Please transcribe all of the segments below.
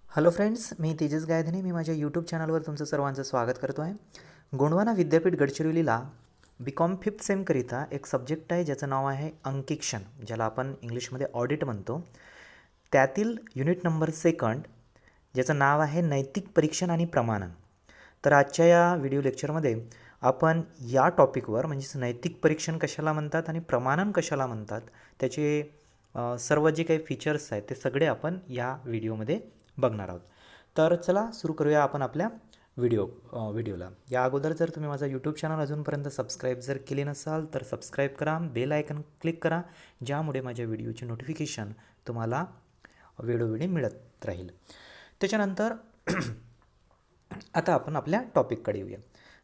Hello friends, मी तेजस गायधने. मी माझ्या YouTube चॅनलवर तुमचं सर्वांचं स्वागत करतो आहे. गोंडवाना विद्यापीठ गडचिरोलीला BCom 5th सेमकरिता एक सब्जेक्ट आहे ज्याचं नाव आहे अंकेक्षण, ज्याला आपण इंग्लिशमध्ये ऑडिट म्हणतो. त्यातील युनिट नंबर 2 ज्याचं नाव आहे नैतिक परीक्षण आणि प्रमाणन. तर आजच्या या व्हिडिओ लेक्चरमध्ये आपण या टॉपिकवर म्हणजेच नैतिक परीक्षण कशाला म्हणतात आणि प्रमाणन कशाला म्हणतात त्याचे सर्व जे काही फीचर्स आहेत ते सगळे आपण या व्हिडिओमध्ये बघणार आहोत. तर चला सुरू करूया आपण आपल्या व्हिडिओला. या अगोदर जर तुम्ही माझा यूट्यूब चॅनल अजूनपर्यंत सबस्क्राईब जर केले नसाल तर सबस्क्राईब करा, बेल आयकन क्लिक करा, ज्यामुळे माझ्या व्हिडिओची नोटिफिकेशन तुम्हाला वेळोवेळी मिळत राहील. त्याच्यानंतर आता आपण आपल्या टॉपिककडे येऊया.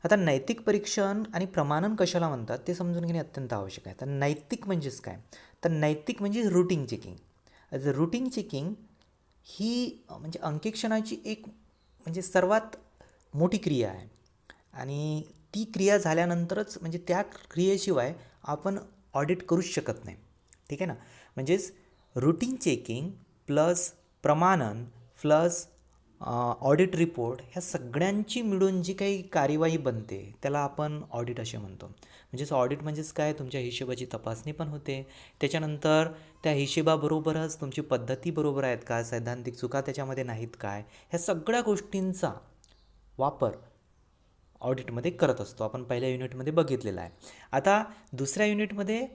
आता नैतिक परीक्षण आणि प्रमाणन कशाला म्हणतात ते समजून घेणे अत्यंत आवश्यक आहे. तर नैतिक म्हणजेच काय? तर नैतिक म्हणजे रूटिंग चेकिंग. रूटिंग चेकिंग ही म्हणजे अंकेक्षणाची एक म्हणजे सर्वात मोठी क्रिया आहे आणि ती क्रिया झाल्यानंतरच म्हणजे त्या क्रियेशिवाय आपण ऑडिट करूच शकत नाही. ठीक आहे ना. म्हणजेच रूटीन चेकिंग प्लस प्रमाणन प्लस ऑडिट रिपोर्ट ह्या सगळ्यांची मिळून जी काही कार्यवाही बनते त्याला आपण ऑडिट असे म्हणतो. म्हणजेच ऑडिट म्हणजेच काय, तुमच्या हिशोबाची तपासणी पण होते. त्याच्यानंतर त्या हिशोबाबरोबरच तुमची पद्धती बरोबर आहेत का, सैद्धांतिक चुका त्याच्यामध्ये नाहीत काय, ह्या सगळ्या गोष्टींचा वापर ऑडिटमध्ये करत असतो. आपण पहिल्या युनिटमध्ये बघितलेला आहे. आता दुसऱ्या युनिटमध्ये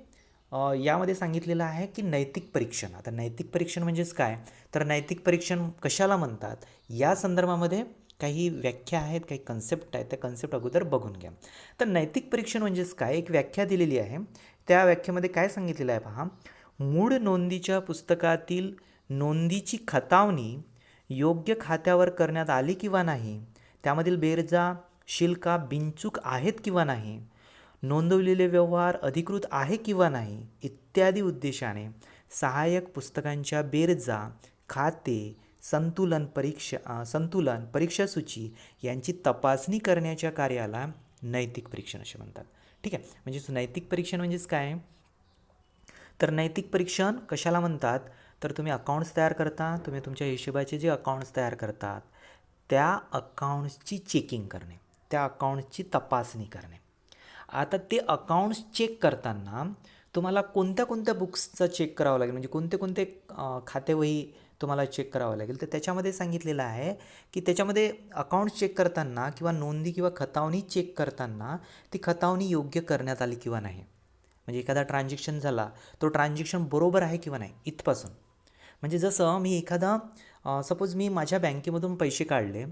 यामध्ये सांगितलेलं आहे की नैतिक परीक्षण. आता नैतिक परीक्षण म्हणजेच काय, तर नैतिक परीक्षण कशाला म्हणतात या संदर्भामध्ये काही व्याख्या आहेत, काही कन्सेप्ट आहेत. त्या कन्सेप्ट अगोदर बघून घ्या. तर नैतिक परीक्षण म्हणजेच काय, एक व्याख्या दिलेली आहे. त्या व्याख्येमध्ये काय सांगितलेलं आहे पहा. मूळ नोंदीच्या पुस्तकातील नोंदीची खतावणी योग्य खात्यावर करण्यात आली किंवा नाही, त्यामधील बेरजा शिल्का बिनचूक आहेत किंवा नाही, नोंदवलेले व्यवहार अधिकृत आहे किंवा नाही इत्यादी उद्देशाने सहाय्यक पुस्तकांच्या बेरजा, खाते, संतुलन परीक्षासूची यांची तपासणी करण्याच्या कार्याला नैतिक परीक्षण असे म्हणतात. ठीक आहे. म्हणजेच नैतिक परीक्षण म्हणजेच काय, तर नैतिक परीक्षण कशाला म्हणतात, तर तुम्ही अकाउंट्स तयार करता, तुम्ही तुमच्या हिशोबाचे जे अकाउंट्स तयार करतात त्या अकाउंट्सची चेकिंग करणे, त्या अकाउंट्सची तपासणी करणे. आता ते अकाउंट्स चेक करताना तुम्हाला कोणत्या कोणत्या बुक्सचं चेक करावं लागेल, म्हणजे कोणते कोणते खातेवही तुम्हाला चेक करावं लागेल. तर त्याच्यामध्ये सांगितलेलं आहे की त्याच्यामध्ये अकाउंट्स चेक करताना किंवा नोंदी किंवा खतावणी चेक करताना ती खतावणी योग्य करण्यात आली किंवा नाही, म्हणजे एखादा ट्रान्झॅक्शन झाला तो ट्रान्झॅक्शन बरोबर आहे किंवा नाही इथपासून. म्हणजे जसं मी एखादा सपोज मी माझ्या बँकेमधून पैसे काढले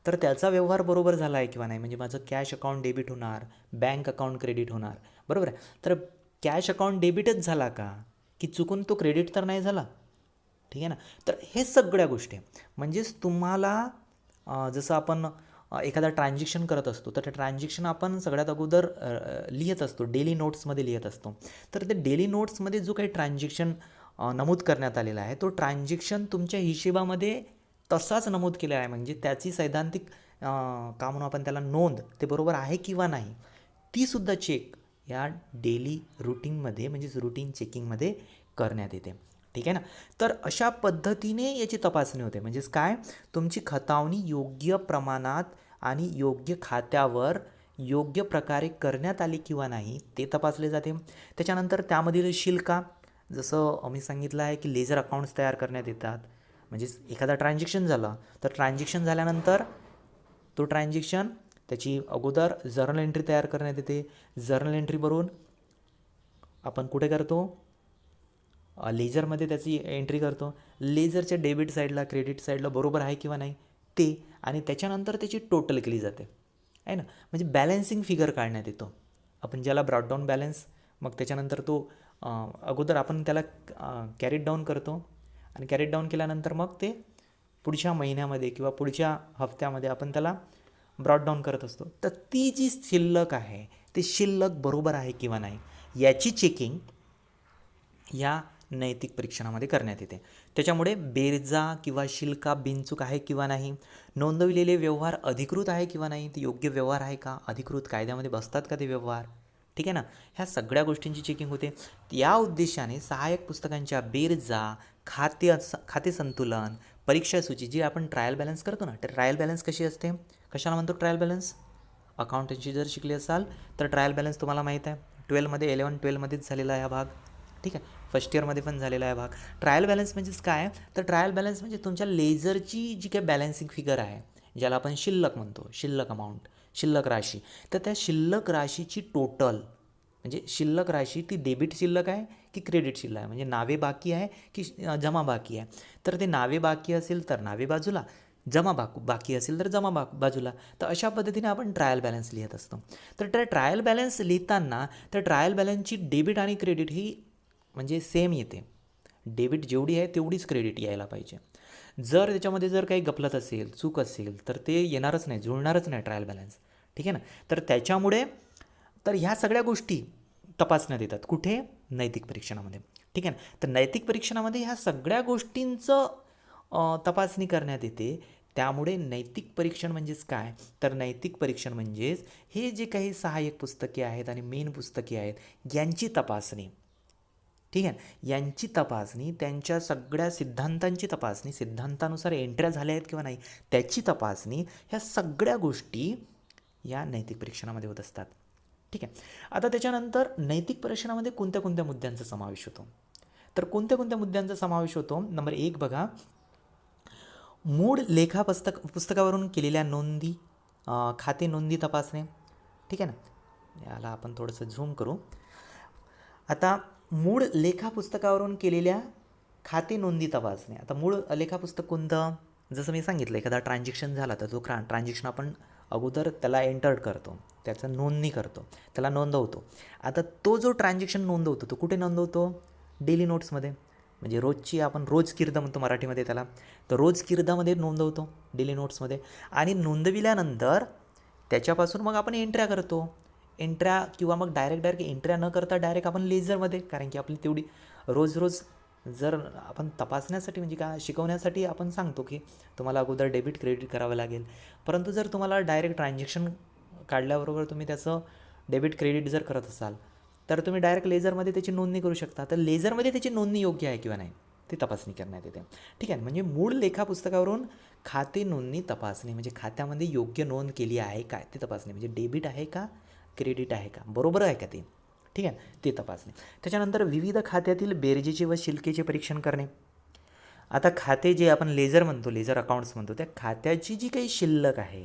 तर त्याचा व्यवहार बरोबर झाला आहे किंवा नाही, म्हणजे माझं कॅश अकाउंट डेबिट होणार, बँक अकाउंट क्रेडिट होणार, बरोबर आहे. तर कॅश अकाउंट डेबिटच झाला का, की चुकून तो क्रेडिट तर नाही झाला. ठीक आहे ना. तर हे सगळ्या गोष्टी म्हणजेच तुम्हाला जसं आपण एखादा ट्रान्झॅक्शन करत असतो तर ते ट्रान्झॅक्शन आपण सगळ्यात अगोदर लिहित असतो, डेली नोट्समध्ये लिहित असतो. तर ते डेली नोट्समध्ये जो काही ट्रान्झॅक्शन नमूद करण्यात आलेला आहे तो ट्रान्झॅक्शन तुमच्या हिशेबामध्ये तसाच नमूद केला आहे, म्हणजे त्याची सैद्धांतिक का म्हणून आपण त्याला नोंद ते बरोबर आहे किंवा नाही तीसुद्धा चेक या डेली रुटीनमध्ये म्हणजेच रुटीन चेकिंगमध्ये करण्यात येते. ठीक आहे ना. तर अशा पद्धतीने याची तपासणी होते. म्हणजेच काय, तुमची खतावणी योग्य प्रमाणात आणि योग्य खात्यावर योग्य प्रकारे करण्यात आली किंवा नाही ते तपासले जाते. त्याच्यानंतर त्यामधील शिल्का, जसं मी सांगितलं आहे की लेजर अकाउंट्स तयार करण्यात येतात. म्हणजेच एखादा ट्रान्झॅक्शन झालं तर ट्रान्झॅक्शन झाल्यानंतर तो ट्रान्झॅक्शन त्याची अगोदर जर्नल एंट्री तयार करण्यात येते. जर्नल एंट्री भरून आपण कुठे करतो, लेजरमध्ये त्याची एंट्री करतो. लेजरच्या डेबिट साईडला क्रेडिट साईडला बरोबर आहे किंवा नाही ते, आणि त्याच्यानंतर त्याची टोटल केली जाते आहे ना. म्हणजे बॅलन्सिंग फिगर काढण्यात येतो आपण ज्याला ब्रॉडडाऊन बॅलन्स. मग त्याच्यानंतर तो अगोदर आपण त्याला कॅरीड डाऊन करतो आणि कॅरीड डाऊन केल्यानंतर मग ते पुढच्या महिन्यामध्ये किंवा पुढच्या हफ्त्यामध्ये आपण त्याला ब्रॉडडाऊन करत असतो. तर ती जी शिल्लक आहे ती शिल्लक बरोबर आहे किंवा नाही याची चेकिंग या नैतिक परीक्षणामध्ये करण्यात येते. त्याच्यामुळे बेरजा किंवा शिल्का बिनचूक आहे किंवा नाही, नोंदवलेले व्यवहार अधिकृत आहे किंवा नाही, ते योग्य व्यवहार आहे का, अधिकृत कायद्यामध्ये बसतात का ते व्यवहार. ठीक आहे ना. ह्या सगळ्या गोष्टींची चेकिंग होते. या उद्देशाने सहाय्यक पुस्तकांच्या बेरजा, खाते संतुलन, परीक्षा सूची जी आपण ट्रायल बॅलन्स करतो ना, तर ट्रायल बॅलन्स कशी असते, कशाला म्हणतो ट्रायल बॅलन्स? अकाउंटन्सी जर शिकली असाल तर ट्रायल बॅलन्स तुम्हाला माहीत आहे, 12मध्येच झालेला आहे हा भाग. ठीक आहे, फर्स्ट इयरमध्ये पण झालेला आहे भाग. ट्रायल बॅलन्स म्हणजेच काय, तर ट्रायल बॅलन्स म्हणजे तुमच्या लेझरची जी काही बॅलन्सिंग फिगर आहे, ज्याला आपण शिल्लक म्हणतो, शिल्लक अमाऊंट, शिल्लक राशी, तर त्या शिल्लक राशीची टोटल, म्हणजे शिल्लक राशी ती डेबिट शिल्लक आहे की क्रेडिट शिल्लक आहे, म्हणजे नावे बाकी आहे की जमा बाकी आहे. तर ते नावे बाकी असेल तर नावे बाजूला, जमा बाकी असेल तर जमा बाजूला. तर अशा पद्धतीने आपण ट्रायल बॅलन्स लिहित असतो. तर त्या ट्रायल बॅलन्स लिहिताना तर ट्रायल बॅलन्सची डेबिट आणि क्रेडिट ही म्हणजे सेम येते. डेबिट जेवढी आहे तेवढीच क्रेडिट यायला पाहिजे. जर त्याच्यामध्ये जर काही गफलत असेल, चूक असेल, तर ते येणारच नाही, जुळणारच नाही ट्रायल बॅलन्स. ठीक आहे ना. तर त्याच्यामुळे तर ह्या सगळ्या गोष्टी तपासण्यात येतात. कुठे? नैतिक परीक्षणामध्ये. ठीक आहे ना. तर नैतिक परीक्षणामध्ये ह्या सगळ्या गोष्टींचं तपासणी करण्यात येते. त्यामुळे नैतिक परीक्षण म्हणजेच काय, तर नैतिक परीक्षण म्हणजेच हे जे काही सहाय्यक पुस्तके आहेत आणि मेन पुस्तके आहेत यांची तपासणी. ठीक आहे, यांची तपासणी, त्यांच्या सगळ्या सिद्धांतांची तपासणी, सिद्धांतानुसार एंट्र्या झाल्या आहेत किंवा नाही त्याची तपासणी, ह्या सगळ्या गोष्टी या नैतिक परीक्षणामध्ये होत असतात. ठीक आहे. आता त्याच्यानंतर नैतिक परीक्षणामध्ये कोणत्या कोणत्या मुद्द्यांचा समावेश होतो, तर कोणत्या कोणत्या मुद्द्यांचा समावेश होतो. नंबर 1 बघा, मूळ लेखा पुस्तकावरून केलेल्या नोंदी, खाते नोंदी तपासणे. ठीक आहे ना. याला आपण थोडंसं झूम करू. आता मूळ लेखापुस्तकावरून केलेल्या खाते नोंदी तपासणे. आता मूळ लेखापुस्तक कोणतं, जसं मी सांगितलं, एखादा ट्रान्झॅक्शन झाला तर तो ट्रान्झॅक्शन आपण अगोदर त्याला एंटर्ड करतो, त्याचं नोंदणी करतो, त्याला नोंदवतो. आता तो जो ट्रान्झॅक्शन नोंदवतो तो कुठे नोंदवतो? डेली नोट्समध्ये, म्हणजे रोजची आपण रोजकिर्द म्हणतो मराठीमध्ये त्याला, तर रोजकिर्दामध्ये नोंदवतो डेली नोट्समध्ये. आणि नोंदविल्यानंतर त्याच्यापासून मग आपण एंट्र्या करतो. एंट्र्या किंवा मग डायरेक्ट एंट्र्या न करता डायरेक्ट आपण लेझरमध्ये, कारण की आपली तेवढी रोज जर आपण तपासण्यासाठी म्हणजे काय शिकवण्यासाठी आपण सांगतो की तुम्हाला अगोदर डेबिट क्रेडिट करावं लागेल. परंतु जर तुम्हाला डायरेक्ट ट्रान्झॅक्शन काढल्याबरोबर तुम्ही त्याचं डेबिट क्रेडिट जर करत असाल तर तुम्ही डायरेक्ट लेझरमध्ये त्याची नोंदणी करू शकता. तर लेझरमध्ये त्याची नोंदणी योग्य आहे किंवा नाही ती तपासणी करण्यात येते. ठीक आहे, म्हणजे मूळ लेखा पुस्तकावरून खाते नोंदणी तपासणी, म्हणजे खात्यामध्ये योग्य नोंद केली आहे काय ते तपासणी, म्हणजे डेबिट आहे का क्रेडिट आहे का, बरोबर आहे का ते. ठीक आहे, ते तपासणे. त्याच्यानंतर विविध खात्यातील बेरजेचे व शिल्केचे परीक्षण करणे. आता खाते जे आपण लेझर म्हणतो, लेझर अकाउंट्स म्हणतो, त्या खात्याची जी काही शिल्लक आहे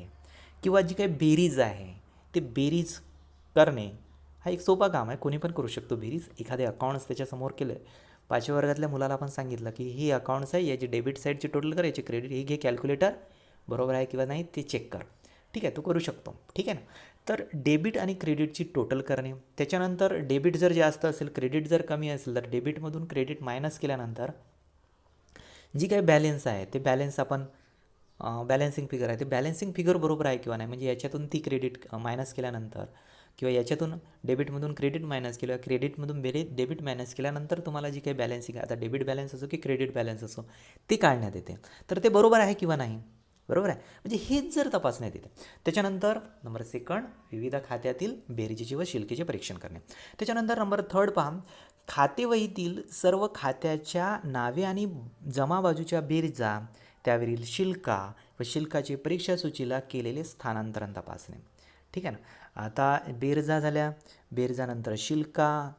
किंवा जी काही बेरीज आहे ते बेरीज करणे हा एक सोपा काम आहे, कोणी पण करू शकतो बेरीज. एखादे अकाउंट्स त्याच्यासमोर केलं, 5व्या वर्गातल्या मुलाला आपण सांगितलं की ही अकाउंट्स आहे, याची डेबिट साईडची टोटल कर, याची क्रेडिट, हे घे कॅल्क्युलेटर, बरोबर आहे किंवा नाही ते चेक कर. ठीक आहे, तो करू शकतो. ठीक आहे ना. तर डेबिट आणि क्रेडिटची टोटल करणे. त्याच्यानंतर डेबिट जर जास्त असेल, क्रेडिट जर कमी असेल, तर डेबिटमधून क्रेडिट मायनस केल्यानंतर जी काही बॅलेन्स आहे ते बॅलेन्स आपण बॅलन्सिंग फिगर आहे ते बॅलन्सिंग फिगर बरोबर आहे किंवा नाही, म्हणजे याच्यातून ती क्रेडिट मायनस केल्यानंतर किंवा याच्यातून डेबिटमधून क्रेडिट मायनस केलं, क्रेडिटमधून डेबिट मायनस केल्यानंतर तुम्हाला जी काही बॅलन्सिंग आहे, आता डेबिट बॅलन्स असो की क्रेडिट बॅलन्स असो, ते काढण्यात येते. तर ते बरोबर आहे किंवा नाही, बरोबर आहे, म्हणजे हेच जर तपासण्यात येते. त्याच्यानंतर नंबर 2 विविध खात्यातील बेरजेचे व शिल्केचे परीक्षण करणे. त्याच्यानंतर नंबर 3 पहा, खातेवहीतील सर्व खात्याच्या नावे आणि जमा बाजूच्या बेरजा, त्यावरील शिल्का व शिल्काचे परीक्षा सूचीला केलेले स्थानांतरण तपासणे. ठीक आहे ना. आता बेरजा झाल्या, बेरजानंतर शिल्का,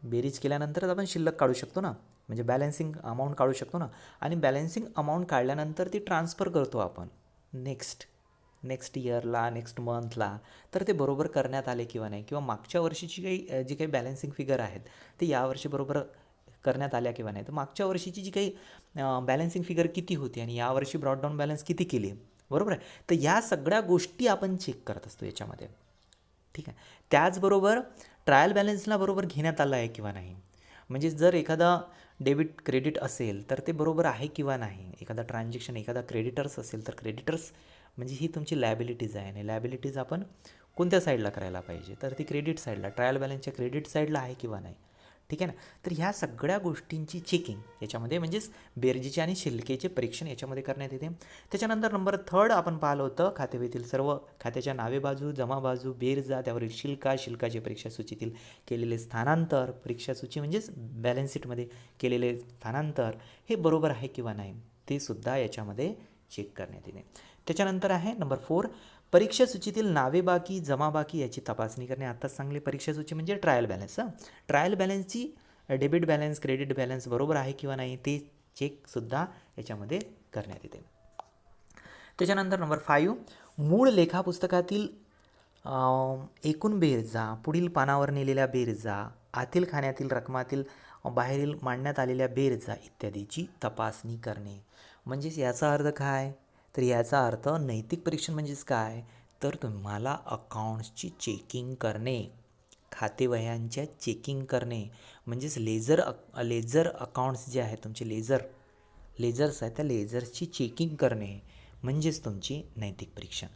बेरीज केल्यानंतरच आपण शिल्लक काढू शकतो ना, म्हणजे बॅलन्सिंग अमाऊंट काढू शकतो ना. आणि बॅलन्सिंग अमाऊंट काढल्यानंतर ती ट्रान्सफर करतो आपण नेक्स्ट इयरला, नेक्स्ट मंथला, तर ते बरोबर करण्यात आले किंवा नाही, किंवा मागच्या वर्षीची काही जी काही बॅलन्सिंग फिगर आहेत ते यावर्षी बरोबर करण्यात आल्या किंवा नाही. तर मागच्या वर्षीची जी काही बॅलन्सिंग फिगर किती होती आणि यावर्षी ब्रॉडडाऊन बॅलन्स किती केली, बरोबर आहे. तर या सगळ्या गोष्टी आपण चेक करत असतो याच्यामध्ये. ठीक आहे. त्याचबरोबर ट्रायल बॅलन्सला बरोबर घेण्यात आलं आहे किंवा नाही, म्हणजे जर एखादा डेबिट क्रेडिट असेल तर ते बरोबर आहे किंवा नाही. एखादा ट्रान्झॅक्शन, एखादा क्रेडिटर्स असेल तर क्रेडिटर्स म्हणजे ही तुमची लायबिलिटीज आहे, आणि लायबिलिटीज आपण कोणत्या साईडला करायला पाहिजे, तर ती क्रेडिट साईडला, ट्रायल बॅलन्सच्या क्रेडिट साईडला आहे किंवा नाही. ठीक आहे ना. तर ह्या सगळ्या गोष्टींची चेकिंग याच्यामध्ये, म्हणजेच बेरजेचे आणि शिल्केचे परीक्षण याच्यामध्ये करण्यात येते. त्याच्यानंतर नंबर 3 आपण पाहिलं होतं, खातेवहीतील सर्व खात्याच्या नावे बाजू, जमा बाजू, बेरजा, त्यावरील शिल्का, शिल्काचे परीक्षा सूचीतील केलेले स्थानांतर, परीक्षा सूची म्हणजेच बॅलन्स शीटमध्ये केलेले स्थानांतर हे बरोबर आहे किंवा नाही. ते सुद्धा याच्यामध्ये चेक करण्यात येते. त्याच्यानंतर आहे नंबर 4, परीक्षा सूचीतील नावे बाकी जमा बाकी याची तपासणी करणे. आत्ताच सांगले परीक्षा सूची म्हणजे ट्रायल बॅलन्स. ट्रायल बॅलन्सची डेबिट बॅलन्स क्रेडिट बॅलन्स बरोबर आहे किंवा नाही ते चेकसुद्धा याच्यामध्ये करण्यात येते. त्याच्यानंतर नंबर 5, मूळ लेखापुस्तकातील एकूण बेरजा, पुढील पानावर नेलेल्या बेरजा, आतील खाण्यातील रकमातील बाहेरील मांडण्यात आलेल्या बेरजा इत्यादीची तपासणी करणे. म्हणजेच याचा अर्थ काय, तर याचा अर्थ नैतिक परीक्षण म्हणजेच काय, तर तुम्हाला अकाउंट्सची चेकिंग करणे, खातेवह्यांच्या चेकिंग करणे. म्हणजेच लेझर अकाउंट्स जे आहेत तुमचे लेझर्स आहेत त्या लेझर्सची चेकिंग करणे म्हणजेच तुमची नैतिक परीक्षण.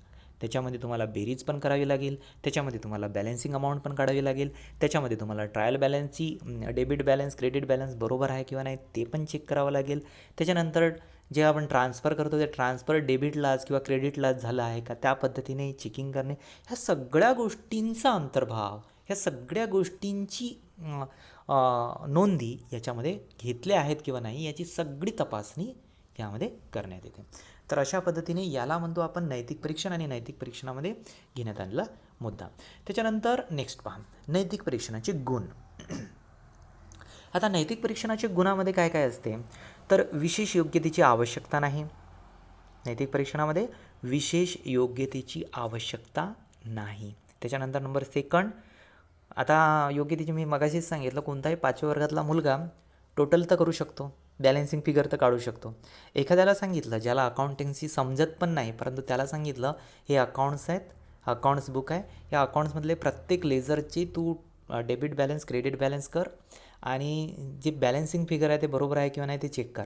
त्याच्यामध्ये तुम्हाला बेरीज पण करावी लागेल, त्याच्यामध्ये तुम्हाला बॅलन्सिंग अमाऊंट पण काढावी लागेल, त्याच्यामध्ये तुम्हाला ट्रायल बॅलन्सची डेबिट बॅलन्स क्रेडिट बॅलन्स बरोबर आहे किंवा नाही ते पण चेक करावं लागेल. त्याच्यानंतर जे आपण ट्रान्सफर करतो ते ट्रान्सफर डेबिटलाच किंवा क्रेडिटलाच झालं आहे का त्या पद्धतीने चेकिंग करणे. ह्या सगळ्या गोष्टींचा अंतर्भाव, ह्या सगळ्या गोष्टींची नोंदी याच्यामध्ये घेतल्या आहेत किंवा नाही याची सगळी तपासणी यामध्ये करण्यात येते. तर अशा पद्धतीने याला म्हणतो आपण नैतिक परीक्षण आणि नैतिक परीक्षणामध्ये घेण्यात आलेला मुद्दा. त्याच्यानंतर नेक्स्ट पहा, नैतिक परीक्षणाचे गुण. आता नैतिक परीक्षणाच्या गुणामध्ये काय काय असते, तर विशेष योग्यतेची आवश्यकता नाही. नैतिक परीक्षणामध्ये विशेष योग्यतेची आवश्यकता नाही. त्याच्यानंतर नंबर 2, आता योग्यतेची मी मगाशीच सांगितलं, कोणताही 5व्या वर्गातला मुलगा टोटल तर करू शकतो, बॅलन्सिंग फिगर तर काढू शकतो. एखाद्याला सांगितलं ज्याला अकाउंटिंगची समजत पण नाही, परंतु त्याला सांगितलं हे अकाउंट्स आहेत, अकाउंट्स बुक आहे, या अकाउंट्समधले प्रत्येक लेझरची तू डेबिट बॅलन्स क्रेडिट बॅलन्स कर आणि जे बॅलन्सिंग फिगर आहे ते बरोबर आहे किंवा नाही ते चेक कर.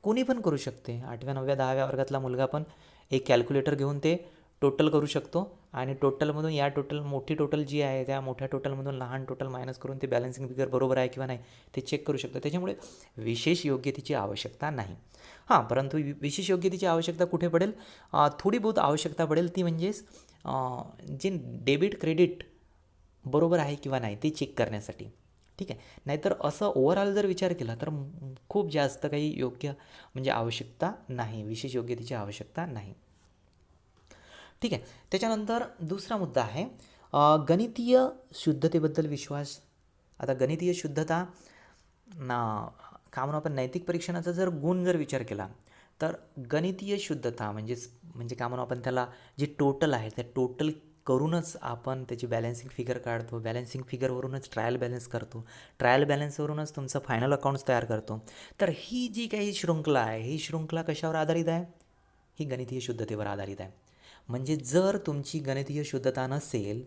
कोणी पण करू शकते. 8व्या 9व्या 10व्या वर्गातला मुलगा पण एक कॅल्क्युलेटर घेऊन ते टोटल करू शकतो आणि टोटलमधून या मोठी टोटल जी आहे त्या मोठ्या टोटलमधून लहान टोटल मायनस करून ते बॅलन्सिंग फिगर बरोबर आहे किंवा नाही ते चेक करू शकतो. त्याच्यामुळे विशेष योग्यतेची आवश्यकता नाही. परंतु विशेष योग्यतेची आवश्यकता कुठे पडेल, थोडी बहुत आवश्यकता पडेल, ती म्हणजेच जे डेबिट क्रेडिट बरोबर आहे किंवा नाही ते चेक करण्यासाठी. ठीक आहे, नाहीतर असं ओव्हरऑल जर विचार केला तर खूप जास्त काही योग्य म्हणजे आवश्यकता नाही, विशेष योग्यतेची आवश्यकता नाही. ठीक आहे. त्याच्यानंतर दुसरा मुद्दा आहे गणितीय शुद्धतेबद्दल विश्वास. आता गणितीय शुद्धता का म्हणून आपण नैतिक परीक्षणाचा जर गुण जर विचार केला तर गणितीय शुद्धता म्हणजे का म्हणून आपण त्याला जे टोटल आहे त्या टोटल करूनच आपण त्याची बॅलन्सिंग फिगर काढतो, बॅलन्सिंग फिगरवरूनच ट्रायल बॅलन्स करतो, ट्रायल बॅलन्सवरूनच तुमचं फायनल अकाउंट्स तयार करतो. तर ही जी काही शृंखला आहे ही शृंखला कशावर आधारित आहे, ही गणितीय शुद्धतेवर आधारित आहे. म्हणजे जर तुमची गणितीय शुद्धता नसेल,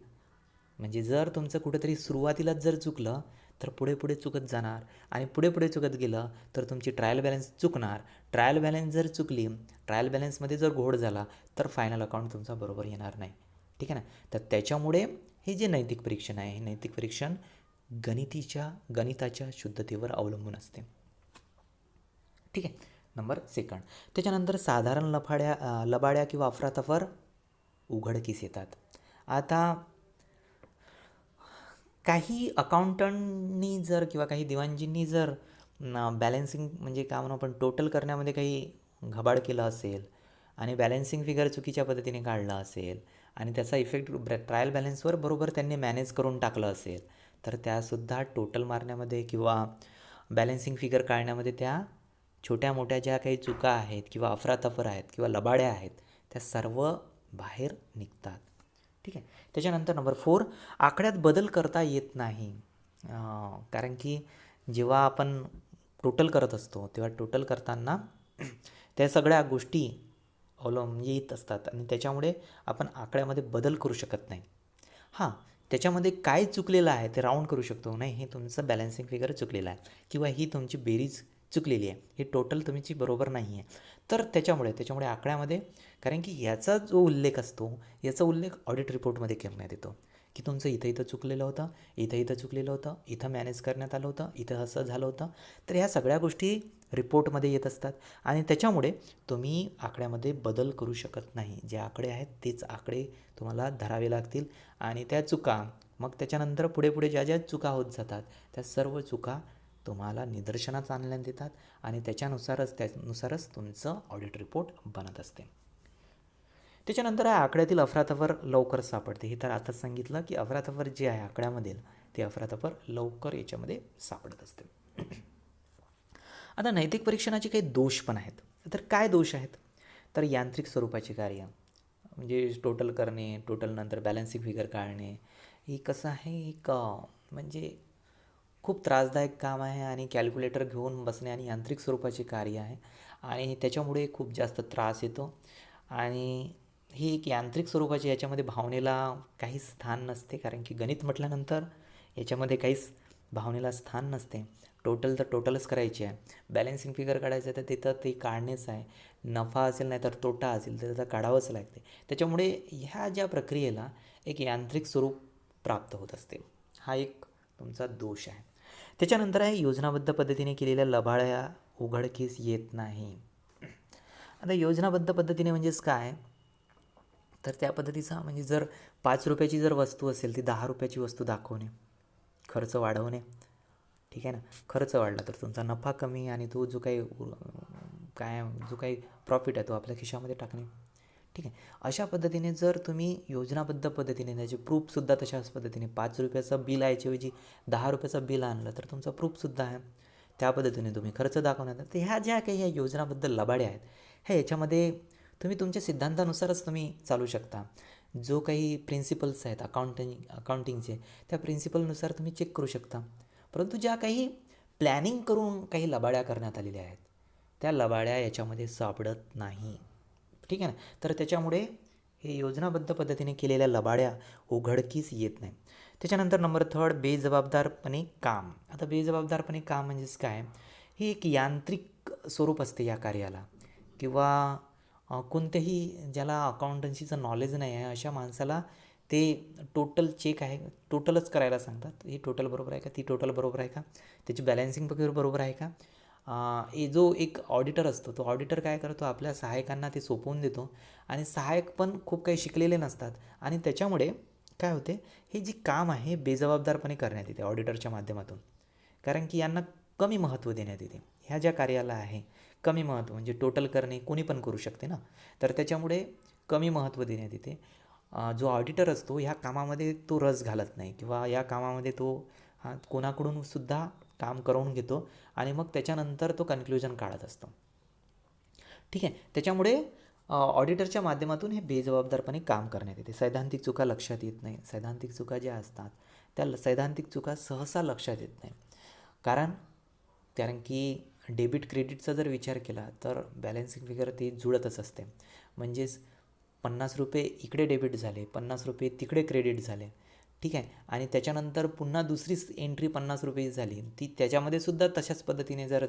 म्हणजे जर तुमचं कुठेतरी सुरुवातीलाच जर चुकलं तर पुढे पुढे चुकत जाणार आणि पुढे पुढे चुकत गेलं तर तुमची ट्रायल बॅलन्स चुकणार. ट्रायल बॅलन्स जर चुकली, ट्रायल बॅलन्समध्ये जर घोड झाला तर फायनल अकाउंट तुमचा बरोबर येणार नाही. ठीक आहे ना. तर त्याच्यामुळे हे जे नैतिक परीक्षण आहे हे नैतिक परीक्षण गणिताच्या शुद्धतेवर अवलंबून असते. ठीक आहे, नंबर 2. त्याच्यानंतर साधारण लबाड्या किंवा अफरातफर उघडकीस येतात. आता काही अकाउंटंटनी जर किंवा काही दिवाणजींनी जर बॅलन्सिंग म्हणजे काय म्हणून आपण टोटल करण्यामध्ये काही घबाड केलं असेल आणि बॅलन्सिंग फिगर चुकीच्या पद्धतीने काढला असेल आणि त्याचा इफेक्ट ट्रायल बॅलन्सवर बरोबर त्यांनी मॅनेज करून टाकलं असेल तर त्यासुद्धा टोटल मारण्यामध्ये किंवा बॅलन्सिंग फिगर काढण्यामध्ये त्या छोट्या मोठ्या ज्या काही चुका आहेत किंवा अफरातफर आहेत किंवा लबाड्या आहेत त्या सर्व बाहेर निघतात. ठीक आहे. त्याच्यानंतर नंबर 4, आकड्यात बदल करता येत नाही. कारण की जेव्हा आपण टोटल करत असतो तेव्हा टोटल करताना त्या सगळ्या गोष्टी येत असतात आणि त्याच्यामुळे आपण आकड्यामध्ये बदल करू शकत नाही. त्याच्यामध्ये काय चुकलेलं आहे ते राऊंड करू शकतो, नाही हे तुमचं बॅलन्सिंग फिगर चुकलेलं आहे किंवा ही तुमची बेरीज चुकलेली आहे, हे टोटल तुमची बरोबर नाही आहे. तर त्याच्यामुळे आकड्यामध्ये, कारण की याचा जो उल्लेख असतो याचा उल्लेख ऑडिट रिपोर्टमध्ये करण्यात येतो की तुमचं इथं चुकलेलं होतं, इथं चुकलेलं होतं, इथं मॅनेज करण्यात आलं होतं, इथं असं झालं होतं. तर ह्या सगळ्या गोष्टी रिपोर्टमध्ये येत असतात आणि त्याच्यामुळे तुम्ही आकड्यामध्ये बदल करू शकत नाही. जे आकडे आहेत तेच आकडे तुम्हाला धरावे लागतील आणि त्या चुका मग त्याच्यानंतर पुढे ज्या ज्या चुका होत जातात त्या सर्व चुका तुम्हाला निदर्शनास आणण्यात येतात आणि त्यानुसारच तुमचं ऑडिट रिपोर्ट बनत असते. त्याच्यानंतर आहे आकड्यातील अफरातफर लवकर सापडते. हे तर आताच सांगितलं की अफरातफर जे आहे आकड्यामधील ते अफरातफर लवकर याच्यामध्ये सापडत असते. आता नैतिक परीक्षणाचे काही दोष पण आहेत. तर काय दोष आहेत? तर यांत्रिक स्वरूपाची कार्य म्हणजे टोटल करणे, टोटल नंतर बॅलन्सिंग फिगर काढणे, ही कसं आहे एक म्हणजे खूप त्रासदायक काम आहे आणि कॅल्क्युलेटर घेऊन बसणे आणि यांत्रिक स्वरूपाचे कार्य आहे आणि त्याच्यामुळे खूप जास्त त्रास येतो आणि ही एक यांत्रिक स्वरूपाची याच्यामध्ये भावनेला काहीच स्थान नसते, कारण की गणित म्हटल्यानंतर याच्यामध्ये काहीच भावनेला स्थान नसते. टोटल तर टोटलच करायची आहे. बॅलन्सिंग फिगर काढायचं तर तिथं ते काढणेच आहे. नफा असेल नाही तर तोटा असेल तर त्याचं काढावंच लागते. त्याच्यामुळे ह्या ज्या प्रक्रियेला एक यांत्रिक स्वरूप प्राप्त होत असते. हा एक तुमचा दोष आहे. त्याच्यानंतर आहे योजनाबद्ध पद्धतीने केलेल्या लबाड्या उघडकीस येत नाही. आता योजनाबद्ध पद्धतीने म्हणजेच काय? तर त्या पद्धतीचा म्हणजे जर 5 रुपयाची जर वस्तू असेल ती 10 रुपयाची वस्तू दाखवणे, खर्च वाढवणे, ठीक आहे ना. खर्च वाढला तर तुमचा नफा कमी आणि तो जो काही प्रॉफिट आहे तो आपल्या खिशामध्ये टाकणे, ठीक आहे. अशा पद्धतीने जर तुम्ही योजनाबद्ध पद्धतीने त्याचे प्रूफसुद्धा तशाच पद्धतीने 5 रुपयाचं बिल ऐवजी 10 रुपयाचं बिल आणलं तर तुमचा प्रूफसुद्धा आहे. त्या पद्धतीने तुम्ही खर्च दाखवण्यात. तर ह्या ज्या काही ह्या योजनाबद्ध लबाड्या आहेत ह्या याच्यामध्ये तुम्ही तुमच्या सिद्धांतानुसारच तुम्ही चालू शकता. जो काही प्रिन्सिपल्स आहेत अकाउंटिंगचे त्या प्रिन्सिपलनुसार तुम्ही चेक करू शकता. परंतु ज्या काही प्लॅनिंग करून काही लबाड्या करण्यात आलेल्या आहेत त्या लबाड्या याच्यामध्ये सापडत नाही, ठीक आहे ना. तर त्याच्यामुळे हे योजनाबद्ध पद्धतीने केलेल्या लबाड्या उघडकीस येत नाही. त्याच्यानंतर नंबर 3 बेजबाबदारपणे काम. आता बेजबाबदारपणे काम म्हणजेच काय? ही एक यांत्रिक स्वरूप असते या कार्याला किंवा कोणत्याही ज्याला अकाउंटन्सीचं नॉलेज नाही आहे अशा माणसाला ते टोटल चेक आहे टोटलच करायला सांगतात. ही टोटल बरोबर आहे का, ती टोटल बरोबर आहे का, त्याची बॅलन्सिंग वगैरे बरोबर आहे का. जो एक ऑडिटर असतो तो ऑडिटर काय करतो, आपल्या सहायकांना ते सोपवून देतो आणि सहायक पण खूप काही शिकलेले नसतात आणि त्याच्यामुळे काय होते, हे जे काम आहे बेजबाबदारपणे करण्यात येते ऑडिटरच्या माध्यमातून, कारण की यांना कमी महत्त्व देण्यात येते. ह्या ज्या कार्याला आहे कमी महत्त्व म्हणजे टोटल करणे कोणी पण करू शकते ना, तर त्याच्यामुळे कमी महत्त्व देण्यात येते. जो ऑडिटर असतो ह्या कामामध्ये तो रस घालत नाही किंवा या कामामध्ये तो कोणाकडून सुद्धा काम करून घेतो आणि मग त्याच्यानंतर तो कन्क्ल्युजन काढत असतो, ठीक आहे. त्याच्यामुळे ऑडिटरच्या माध्यमातून हे बेजबाबदारपणे काम करण्यात येते. सैद्धांतिक चुका लक्षात येत नाही. सैद्धांतिक चुका ज्या असतात त्या सैद्धांतिक चुका सहसा लक्षात येत नाही, कारण की डेबिट क्रेडिटचा जर विचार केला तर बॅलन्सिंग फिगर ते जुळतच असते. म्हणजेच 50 रुपये इकडे डेबिट झाले, 50 रुपये तिकडे क्रेडिट झाले, ठीक आहे. आणि त्याच्यानंतर पुन्हा दुसरीच एंट्री 50 रुपये झाली, ती त्याच्यामध्ये सुद्धा तशाच पद्धतीने जर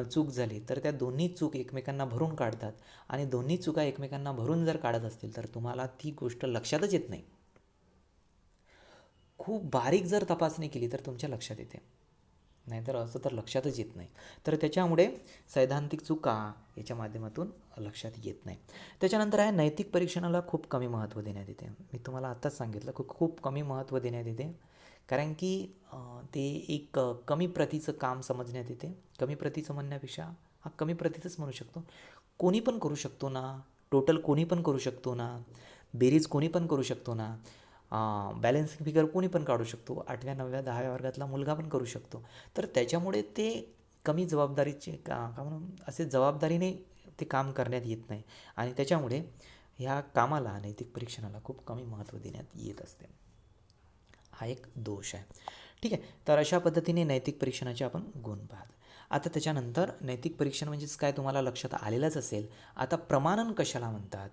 चूक झाली तर त्या दोन्ही चूक एकमेकांना भरून काढतात आणि दोन्ही चुका एकमेकांना भरून जर काढत असतील तर तुम्हाला ती गोष्ट लक्षातच येत नाही. खूप बारीक जर तपासणी केली तर तुमच्या लक्षात येते, नाहीतर असं तर लक्षातच येत नाही. तर त्याच्यामुळे सैद्धांतिक चुका याच्या माध्यमातून लक्षात येत नाही. त्याच्यानंतर आहे नैतिक परीक्षणाला खूप कमी महत्त्व देण्यात येते. मी तुम्हाला आत्ताच सांगितलं खूप कमी महत्त्व देण्यात येते, कारण की ते एक कमी प्रतीचं काम समजण्यात येते. कमी प्रतीचं म्हणण्यापेक्षा हा कमी प्रतीचंच म्हणू शकतो. कोणी पण करू शकतो ना, टोटल कोणी पण करू शकतो ना, बेरीज कोणी पण करू शकतो ना, बॅलन्सिंग फिगर कोणी पण काढू शकतो, 8व्या 9व्या 10व्या वर्गातला मुलगा पण करू शकतो. तर त्याच्यामुळे ते कमी जबाबदारीचे का म्हणून असे जबाबदारीने ते काम करण्यात येत नाही आणि त्याच्यामुळे ह्या कामाला नैतिक परीक्षणाला खूप कमी महत्त्व देण्यात येत असते. हा एक दोष आहे, ठीक आहे. तर अशा पद्धतीने नैतिक परीक्षणाचे आपण गुण पाहत. आता त्याच्यानंतर नैतिक परीक्षण म्हणजेच काय तुम्हाला लक्षात आलेलंच असेल. आता प्रमाणन कशाला म्हणतात,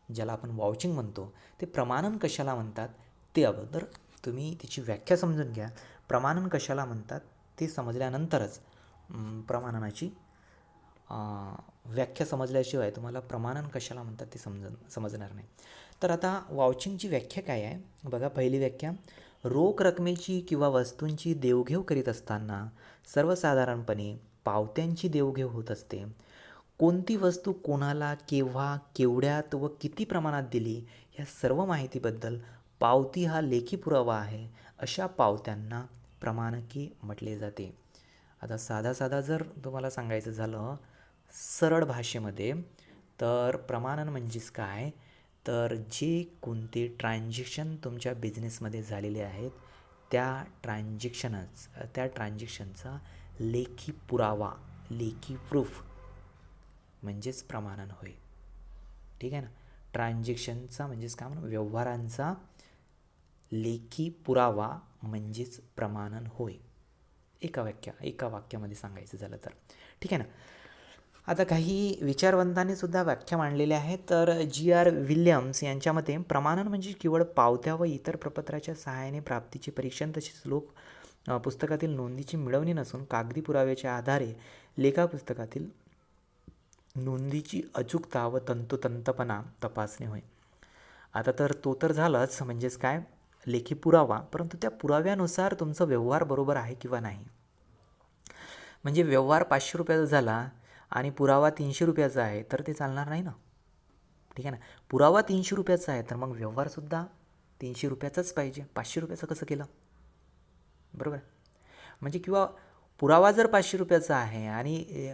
ज्याला आपण वाउचिंग म्हणतो, ते प्रमाणन कशाला म्हणतात ते अगोदर तुम्ही त्याची व्याख्या समजून घ्या. प्रमाणन कशाला म्हणतात ते समजल्यानंतरच प्रमाणनाची व्याख्या समजल्याशिवाय तुम्हाला प्रमाणन कशाला म्हणतात ते समजणार नाही. तर आता वाउचिंगची व्याख्या काय आहे बघा. पहिली व्याख्या, रोख रकमेची किंवा वस्तूंची देवघेव करीत असताना सर्वसाधारणपणे पावत्यांची देवघेव होत असते. कोणती वस्तू कोणाला केव्हा केवढ्यात व किती प्रमाणात दिली ह्या सर्व माहितीबद्दल पावती हा लेखी पुरावा आहे. अशा पावत्यांना प्रमाणके म्हटले जाते. आता साधा जर तुम्हाला सांगायचं झालं सरळ भाषेमध्ये, तर प्रमाणन म्हणजेच काय, तर जे कोणते ट्रान्झॅक्शन तुमच्या बिझनेसमध्ये झालेले आहेत त्या ट्रान्झॅक्शनचा लेखी पुरावा, लेखी प्रूफ म्हणजेच प्रमाणन होय. ठीक आहे ना. ट्रान्झॅक्शनचा म्हणजेच काय म्हणून, व्यवहारांचा लेखी पुरावा म्हणजेच प्रमाणन होय. एका वाक्यामध्ये सांगायचं झालं तर. ठीक आहे ना. आता काही विचारवंतांनी सुद्धा व्याख्या मांडलेल्या आहेत. तर G.R. विल्यम्स यांच्या मते प्रमाणन म्हणजे केवळ पावत्या व इतर प्रपत्राच्या सहाय्याने प्राप्तीचे परीक्षण, तसेच पुस्तकातील नोंदीची मिळवणी नसून कागदी पुराव्याच्या आधारे लेखापुस्तकातील नोंदीची अचूकता व तंतोतंतपणा तपासणे होय. आता तो तर झालंच, म्हणजेच काय, लेखी पुरावा, परंतु त्या पुराव्यानुसार तुमचा व्यवहार बरोबर आहे किंवा नाही. म्हणजे व्यवहार 500 रुपयाचा झाला आणि पुरावा 300 रुपयाचा आहे तर ते चालणार नाही ना. ठीक आहे ना. पुरावा 300 रुपयाचा आहे तर मग व्यवहारसुद्धा 300 रुपयाचाच पाहिजे. 500 रुपयाचं कसं केलं, बरोबर. म्हणजे किंवा पुरावा जर 500 रुपयाचा आहे आणि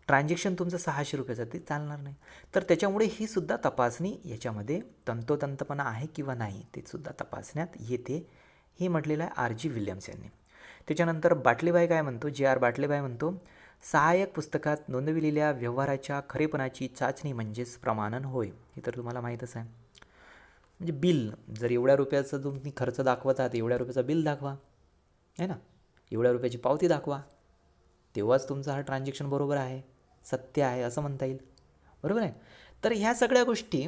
ट्रान्झॅक्शन तुमचं 600 रुपयाचं, ते चालणार नाही. तर त्याच्यामुळे ही सुद्धा तपासणी याच्यामध्ये तंतोतंतपणा आहे किंवा नाही ते सुद्धा तपासण्यात येते, हे म्हटलेलं आहे R.G. विल्यम्स यांनी. त्याच्यानंतर बाटलेबाई काय म्हणतो, G.R. बाटलेबाई म्हणतो, सहाय्यक पुस्तकात नोंदविलेल्या व्यवहाराच्या खरेपणाची चाचणी म्हणजेच प्रमाणन होय. हे तर तुम्हाला माहीतच आहे. म्हणजे बिल, जर एवढ्या रुपयाचा तुम्ही खर्च दाखवतात, एवढ्या रुपयाचा बिल दाखवा, आहे ना, एवढ्या रुपयाची पावती दाखवा, तेव्हाच तुमचा हा ट्रान्झॅक्शन बरोबर आहे, सत्य आहे असं म्हणता येईल, बरोबर आहे. तर ह्या सगळ्या गोष्टी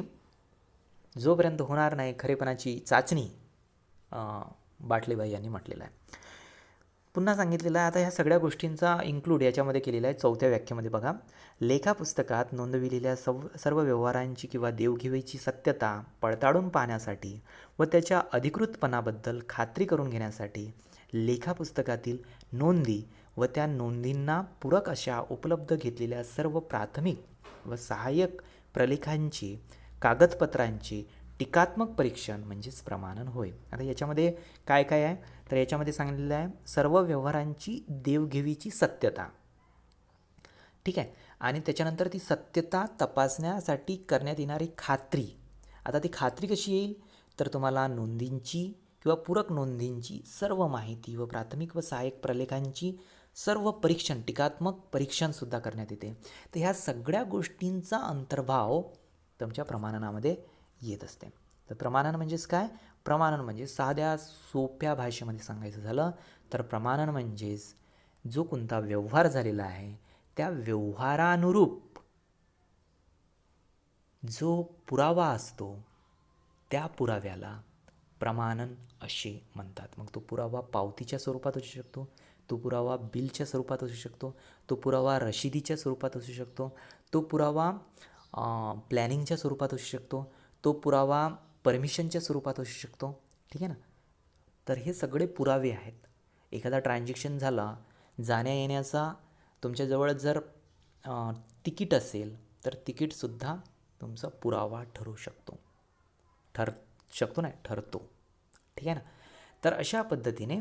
जोपर्यंत होणार नाही, खरेपणाची चाचणी बाटलेबाई यांनी म्हटलेलं आहे. पुन्हा सांगितलेलं आहे. आता ह्या सगळ्या गोष्टींचा इन्क्लूड याच्यामध्ये केलेला आहे 4थ्या व्याख्येमध्ये. बघा, लेखापुस्तकात नोंदविलेल्या सर्व व्यवहारांची किंवा देवघेवीची सत्यता पडताळून पाहण्यासाठी व त्याच्या अधिकृतपणाबद्दल खात्री करून घेण्यासाठी लेखापुस्तकातील नोंदी व त्या नोंदींना पूरक अशा उपलब्ध घेतलेल्या सर्व प्राथमिक व सहाय्यक प्रलेखांची, कागदपत्रांची टीकात्मक परीक्षण म्हणजेच प्रमाणन होय. आता याच्यामध्ये काय काय आहे, तर याच्यामध्ये सांगितलेलं आहे सर्व व्यवहारांची देवघेवीची सत्यता. ठीक आहे. आणि त्याच्यानंतर ती सत्यता तपासण्यासाठी करण्यात येणारी खात्री. आता ती खात्री कशी येईल, तर तुम्हाला नोंदींची किंवा पूरक नोंदींची सर्व माहिती व प्राथमिक व सहाय्यक प्रलेखांची सर्व परीक्षण, टीकात्मक परीक्षणसुद्धा करण्यात येते. तर ह्या सगळ्या गोष्टींचा अंतर्भाव तुमच्या प्रमाणनामध्ये येत असते. तर प्रमाणन म्हणजेच काय, प्रमाणन म्हणजे साध्या सोप्या भाषेमध्ये सांगायचं झालं तर प्रमाणन म्हणजेच जो कोणता व्यवहार झालेला आहे त्या व्यवहारानुरूप जो पुरावा असतो त्या पुराव्याला प्रमाणन असे म्हणतात. मग तो पुरावा पावतीच्या स्वरूपात असू शकतो, तो पुरावा बिलच्या स्वरूपात असू शकतो, तो पुरावा रशिदीच्या स्वरूपात असू शकतो, तो पुरावा प्लॅनिंगच्या स्वरूपात असू शकतो, तो पुरावा परमिशनच्या स्वरूपात असू शकतो. ठीक आहे ना. तर हे सगळे पुरावे आहेत. एखादा ट्रान्झॅक्शन झाला, जाण्या येण्याचा तुमच्याजवळ जर तिकीट असेल तर तिकीटसुद्धा तुमचा पुरावा ठरू शकतो. ठरतो. ठीक आहे ना. तर अशा पद्धतीने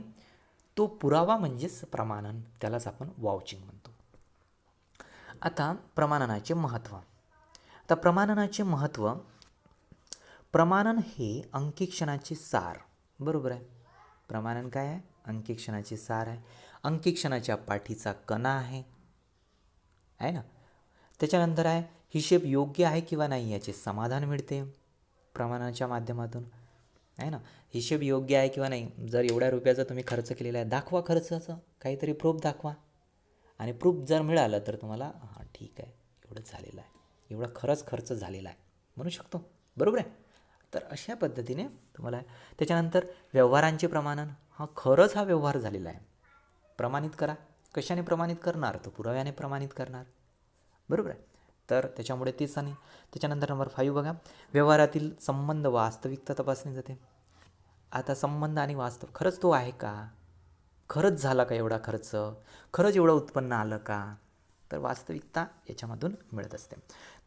तो पुरावा म्हणजेच प्रमाणन, त्यालाच आपण वाउचिंग म्हणतो. आता प्रमाणनाचे महत्त्व. आता प्रमाणनाचे महत्त्व, प्रमाणन हे अंकीक्षणाचे सार, बरोबर आहे. प्रमाणन काय आहे, अंकीक्षणाचे सार आहे, अंकीक्षणाच्या पाठीचा कणा आहे ना. त्याच्यानंतर आहे हिशेब योग्य आहे किंवा नाही याचे समाधान मिळते प्रमाणाच्या माध्यमातून, आहे ना. हिशेब योग्य आहे किंवा नाही, जर एवढ्या रुपयाचा तुम्ही खर्च केलेला आहे, दाखवा खर्चाचं काहीतरी प्रूफ दाखवा, आणि प्रूफ जर मिळालं तर तुम्हाला हां ठीक आहे एवढं झालेलं आहे, एवढा खर्च झालेला आहे म्हणू शकतो, बरोबर आहे. तर अशा पद्धतीने तुम्हाला. त्याच्यानंतर व्यवहारांचे प्रमाणन, खरंच हा व्यवहार झालेला आहे, प्रमाणित करा. कशाने प्रमाणित करणार, तर पुराव्याने प्रमाणित करणार, बरोबर आहे. तर त्याच्यामुळे तेच आणि त्याच्यानंतर नंबर 5 बघा, व्यवहारातील संबंध वास्तविकता तपासली जाते. आता संबंध आणि वास्तव, खरंच तो आहे का, खरंच झाला का एवढा खर्च, खरंच एवढं उत्पन्न आलं का, तर वास्तविकता याच्यामधून मिळत असते.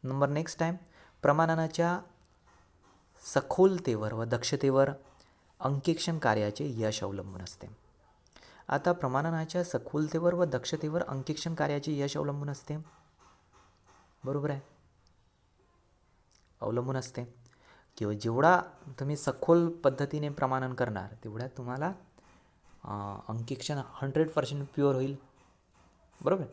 नंबर नेक्स्ट आहे प्रमाणनाच्या सखोलतेवर व दक्षतेवर अंकेक्षण कार्याचे यश अवलंबून असते. आता प्रमाणनाच्या सखोलतेवर व दक्षतेवर अंकेक्षण कार्याचे यश अवलंबून असते. बरोबर आहे, अवलंबून असते. किंवा जेवढा तुम्ही सखोल पद्धतीने प्रमाणन करणार तेवढ्या तुम्हाला अंकेक्षण 100% प्युअर होईल. बरोबर.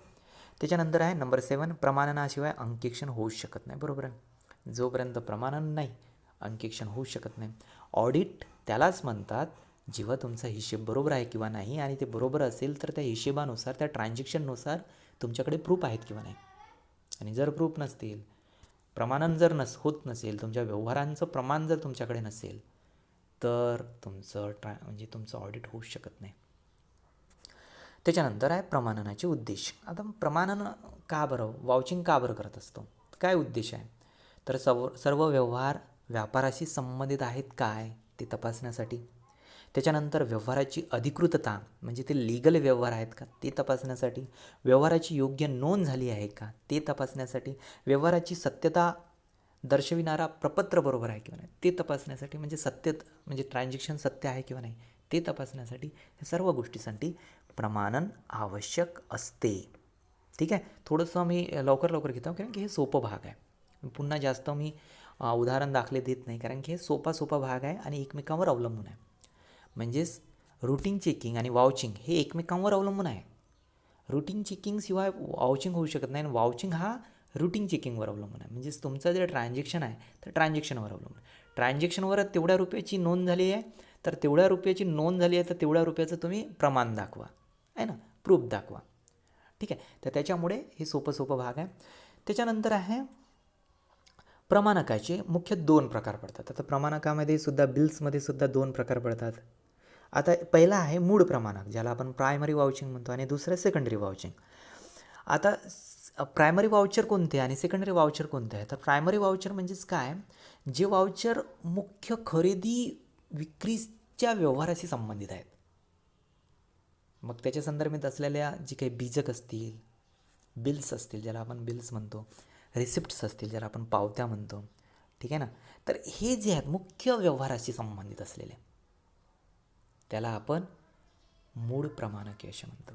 त्याच्यानंतर आहे नंबर 7, प्रमाणनाशिवाय अंकेक्षण होऊच शकत नाही. बरोबर आहे, जोपर्यंत प्रमाणन नाही अंकेक्षण होऊ शकत नाही. ऑडिट त्यालाच म्हणतात जेव्हा तुमचा हिशेब बरोबर आहे किंवा नाही, आणि ते बरोबर असेल तर त्या हिशेबानुसार, त्या ट्रान्झॅक्शननुसार तुमच्याकडे प्रूफ आहेत किंवा नाही. आणि जर प्रूफ नसतील, प्रमाणन जर होत नसेल, तुमच्या व्यवहारांचं प्रमाण जर तुमच्याकडे नसेल, तर तुमचं ऑडिट होऊ शकत नाही. त्याच्यानंतर आहे प्रमाणनाचे उद्देश. आता प्रमाणन का बरं, वाउचिंग का बरं करत असतो, काय उद्देश आहे, तर सर्व व्यवहार व्यापाराशी संबंधित आहेत काय ते तपासण्यासाठी. त्याच्यानंतर व्यवहाराची अधिकृतता म्हणजे ते लीगल व्यवहार आहेत का ते तपासण्यासाठी. व्यवहाराची योग्य नोंद झाली आहे का ते तपासण्यासाठी. व्यवहाराची सत्यता दर्शविणारा प्रपत्र बरोबर आहे किंवा नाही ते तपासण्यासाठी. म्हणजे ट्रान्झॅक्शन सत्य आहे किंवा नाही ते तपासण्यासाठी. या सर्व गोष्टीसाठी प्रमाणन आवश्यक असते. ठीक आहे, थोडंसं मी लवकर घेतो कारण की हे सोपं भाग आहे. पुन्हा जास्त मी उदाहरण दाखले देत नाही कारण की हे सोपा भाग आहे आणि एकमेकांवर अवलंबून आहे. म्हणजेच रूटीन चेकिंग आणि वाउचिंग हे एकमेकांवर अवलंबून आहे. रूटीन चेकिंगशिवाय वाउचिंग होऊ शकत नाही, आणि वाउचिंग हा रूटीन चेकिंगवर अवलंबून आहे. म्हणजेच तुमचं जे ट्रान्झॅक्शन आहे तर ट्रान्झॅक्शनवर अवलंबून आहे. ट्रान्झॅक्शनवर तेवढ्या रुपयाची नोंद झाली आहे तर तेवढ्या रुपयाची नोंद झाली आहे तर तेवढ्या रुपयाचं तुम्ही प्रमाण दाखवा, आहे ना, प्रूफ दाखवा. ठीक आहे, तर त्याच्यामुळे हे सोपं भाग आहे. त्याच्यानंतर आहे प्रमाणकाचे मुख्य 2 प्रकार पडतात. आता प्रमाणकामध्ये सुद्धा बिल्समध्ये सुद्धा 2 प्रकार पडतात. आता पहिला आहे मूळ प्रमाणक ज्याला आपण प्रायमरी वाउचिंग म्हणतो, आणि दुसरं सेकंडरी वाउचिंग. आता प्रायमरी वाउचर कोणते आणि सेकंडरी वाउचर कोणते आहे, तर प्रायमरी वाउचर म्हणजेच काय, जे वाउचर मुख्य खरेदी विक्रीच्या व्यवहाराशी संबंधित आहेत. मग त्याच्या संदर्भात असलेल्या जी काही बीजक असतील, बिल्स असतील ज्याला आपण बिल्स म्हणतो, रिसिप्ट्स असतील ज्याला आपण पावत्या म्हणतो, ठीक आहे ना, तर हे जे आहेत मुख्य व्यवहाराशी संबंधित असलेले त्याला आपण मूळ प्रमाणक असे म्हणतो.